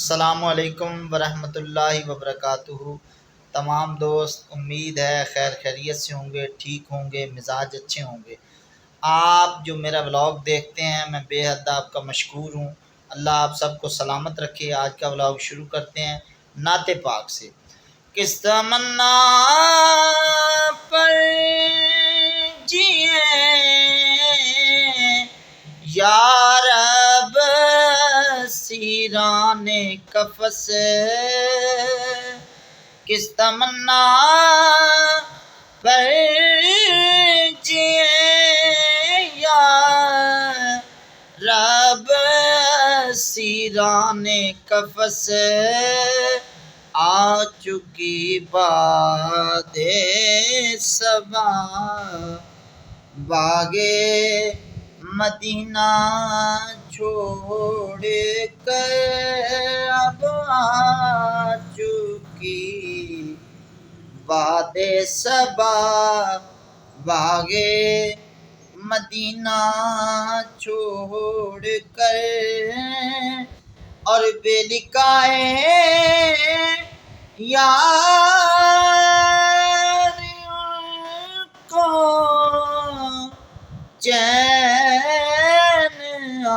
السلام علیکم ورحمۃ اللہ وبرکاتہ۔ تمام دوست، امید ہے خیر خیریت سے ہوں گے، ٹھیک ہوں گے، مزاج اچھے ہوں گے۔ آپ جو میرا ولاگ دیکھتے ہیں میں بے حد آپ کا مشکور ہوں۔ اللہ آپ سب کو سلامت رکھے۔ آج کا ولاگ شروع کرتے ہیں نعت پاک سے۔ کس تمنا پر جیے یا رب سیران قفس، کس تمنا پر جیے یا رب سیران قفس، آ چکی باد صبا باغے مدینہ چھوڑ کر، اب آ چکی باد صبا باغے مدینہ چھوڑ کر، اور بے لکھائے یار کو چین آ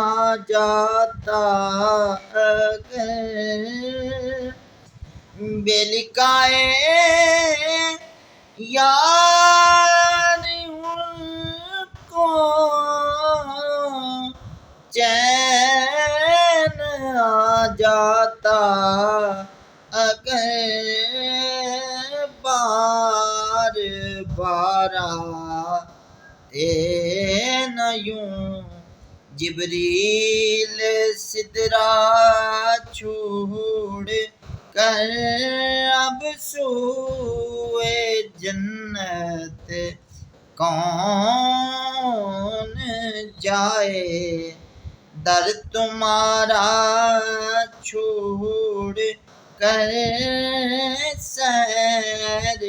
جاتا اگر، بے لکھائے یار کو چین آ جاتا اگر، بار بار نہ یوں جبریل سدرا چھوڑ کر، اب سوئے جنت کون جائے، در تمہارا چھوڑ کر، سیر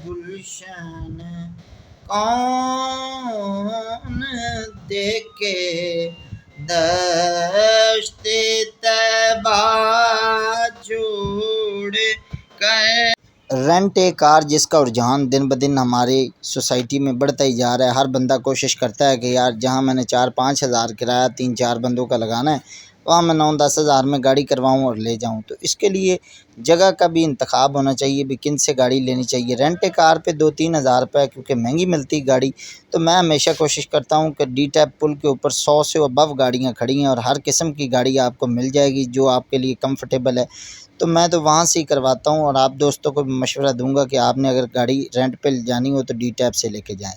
گلشن کون دیکھے، دشت طیبہ چھوڑ کر۔ رینٹ اے کار جس کا رجحان دن بدن ہماری سوسائٹی میں بڑھتا ہی جا رہا ہے۔ ہر بندہ کوشش کرتا ہے کہ یار جہاں میں نے 4-5 ہزار کرایہ 3-4 بندوں کا لگانا ہے، وہاں میں 9-10 ہزار میں گاڑی کرواؤں اور لے جاؤں۔ تو اس کے لیے جگہ کا بھی انتخاب ہونا چاہیے، بھی کن سے گاڑی لینی چاہیے۔ رینٹ اے کار پہ 2-3 ہزار روپے کیونکہ مہنگی ملتی گاڑی، تو میں ہمیشہ کوشش کرتا ہوں کہ ڈی ٹیپ پل کے اوپر 100 سے ابو گاڑیاں کھڑی ہیں اور ہر قسم کی گاڑی آپ کو مل جائے گی جو آپ کے لیے کمفرٹیبل ہے۔ تو میں تو وہاں سے ہی کرواتا ہوں، اور آپ دوستوں کو بھی مشورہ دوں گا کہ آپ نے اگر گاڑی رینٹ پہ جانی ہو تو ڈی ٹیپ سے لے کے جائیں۔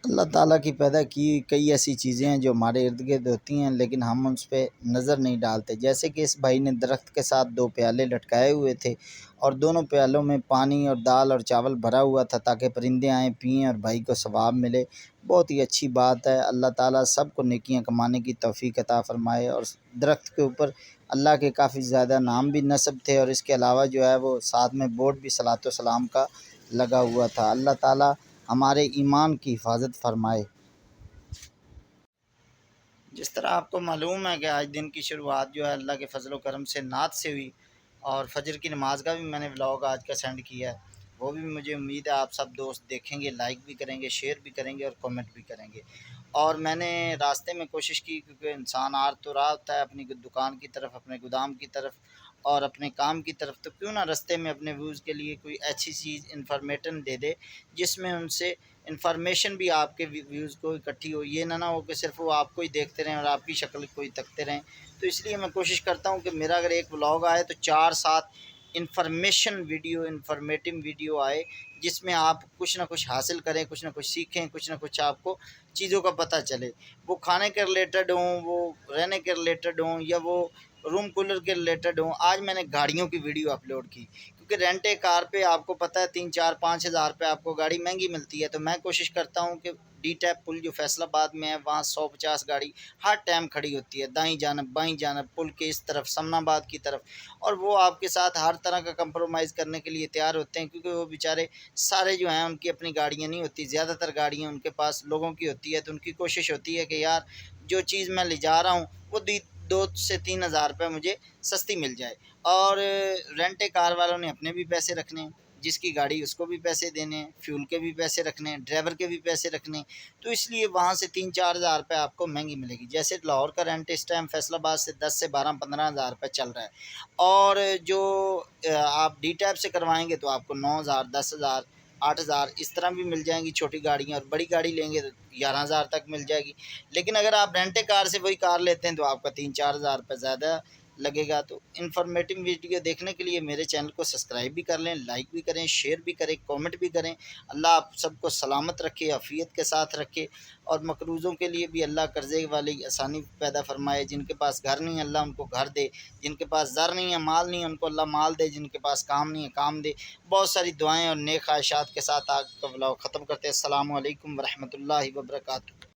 اللہ تعالیٰ کی پیدا کی کئی ایسی چیزیں ہیں جو ہمارے ارد گرد ہوتی ہیں لیکن ہم اس پہ نظر نہیں ڈالتے، جیسے کہ اس بھائی نے درخت کے ساتھ 2 پیالے لٹکائے ہوئے تھے اور دونوں پیالوں میں پانی اور دال اور چاول بھرا ہوا تھا تاکہ پرندے آئیں پئیں اور بھائی کو ثواب ملے۔ بہت ہی اچھی بات ہے۔ اللہ تعالیٰ سب کو نیکیاں کمانے کی توفیق عطا فرمائے۔ اور درخت کے اوپر اللہ کے کافی زیادہ نام بھی نصب تھے، اور اس کے علاوہ جو ہے وہ ساتھ میں بورڈ بھی صلاۃ و سلام کا لگا ہوا تھا۔ اللہ تعالیٰ ہمارے ایمان کی حفاظت فرمائے۔ جس طرح آپ کو معلوم ہے کہ آج دن کی شروعات جو ہے اللہ کے فضل و کرم سے نعت سے ہوئی، اور فجر کی نماز کا بھی میں نے ولاگ آج کا سینڈ کیا ہے، وہ بھی مجھے امید ہے آپ سب دوست دیکھیں گے، لائک بھی کریں گے، شیئر بھی کریں گے اور کمنٹ بھی کریں گے۔ اور میں نے راستے میں کوشش کی، کیونکہ انسان آر تو رہا ہوتا ہے اپنی دکان کی طرف، اپنے گودام کی طرف اور اپنے کام کی طرف، تو کیوں نہ راستے میں اپنے ویوز کے لیے کوئی ایسی چیز انفارمیٹن دے دے جس میں ان سے انفارمیشن بھی آپ کے ویوز کو اکٹھی ہو، یہ نہ ہو کہ صرف وہ آپ کو ہی دیکھتے رہیں اور آپ کی شکل کو ہی تکتے رہیں۔ تو اس لیے میں کوشش کرتا ہوں کہ میرا اگر ایک ولاگ آئے تو 4-7 انفارمیٹو ویڈیو آئے جس میں آپ کچھ نہ کچھ حاصل کریں، کچھ نہ کچھ سیکھیں، کچھ نہ کچھ آپ کو چیزوں کا پتہ چلے، وہ کھانے کے ریلیٹڈ ہوں، وہ رہنے کے ریلیٹڈ ہوں، یا وہ روم کولر کے ریلیٹڈ ہوں۔ آج میں نے گاڑیوں کی ویڈیو اپلوڈ کی، کیونکہ رینٹ اے کار پہ آپ کو پتہ ہے 3-4-5 ہزار پہ آپ کو گاڑی مہنگی ملتی ہے۔ تو میں کوشش کرتا ہوں کہ ڈی ٹیپ پل جو فیصل آباد میں ہے وہاں 150 گاڑی ہر ٹائم کھڑی ہوتی ہے، دائیں جانب بائیں جانب، پل کے اس طرف سمن آباد کی طرف، اور وہ آپ کے ساتھ ہر طرح کا کمپرومائز کرنے کے لیے تیار ہوتے ہیں، کیونکہ وہ بیچارے سارے جو ہیں ان کی اپنی گاڑیاں نہیں ہوتی، زیادہ تر گاڑیاں ان کے پاس لوگوں کی ہوتی ہے، تو ان کی کوشش ہوتی ہے کہ یار جو چیز میں لے جا رہا ہوں وہ 2 سے 3 ہزار روپے مجھے سستی مل جائے۔ اور رینٹ کار والوں نے اپنے بھی پیسے رکھنے ہیں، جس کی گاڑی اس کو بھی پیسے دینے ہیں، فیول کے بھی پیسے رکھنے ہیں، ڈرائیور کے بھی پیسے رکھنے ہیں، تو اس لیے وہاں سے 3-4 ہزار روپے آپ کو مہنگی ملے گی۔ جیسے لاہور کا رینٹ اس ٹائم فیصل آباد سے 10 سے 12-15 ہزار روپے چل رہا ہے، اور جو آپ ڈی ٹیپ سے کروائیں گے تو آپ کو 9 ہزار، 10 ہزار، 8 ہزار اس طرح بھی مل جائیں گی چھوٹی گاڑیاں، اور بڑی گاڑی لیں گے تو 11 ہزار تک مل جائے گی۔ لیکن اگر آپ رینٹ کار سے وہی کار لیتے ہیں تو آپ کا 3-4 ہزار روپے زیادہ لگے گا۔ تو انفارمیٹو ویڈیو دیکھنے کے لیے میرے چینل کو سبسکرائب بھی کر لیں، لائک بھی کریں، شیئر بھی کریں، کامنٹ بھی کریں۔ اللہ آپ سب کو سلامت رکھے، عافیت کے ساتھ رکھے، اور مقروضوں کے لیے بھی اللہ قرضے والی آسانی پیدا فرمائے۔ جن کے پاس گھر نہیں ہے اللہ ان کو گھر دے، جن کے پاس زر نہیں ہے، مال نہیں ہے، ان کو اللہ مال دے، جن کے پاس کام نہیں ہے کام دے۔ بہت ساری دعائیں اور نیک خواہشات کے ساتھ آج کا ولاگ ختم کرتے ہیں۔ السلام علیکم ورحمۃ اللہ وبرکاتہ۔